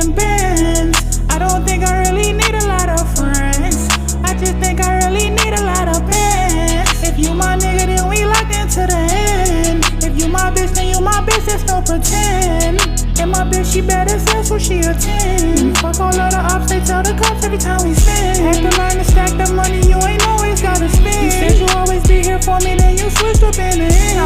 in Benz. I don't think I really need a lot of friends. I just think I really need a lot of pens. If you my nigga, then we locked into the end. If you my bitch, then you my bitch, there's no pretend. And my bitch, she better sex when she a 10. Fuck all of the ops, they tell the cops every time we spend. Had to learn to stack the money, you ain't always gotta spend. You said you always be here for me, then you switched up in the end.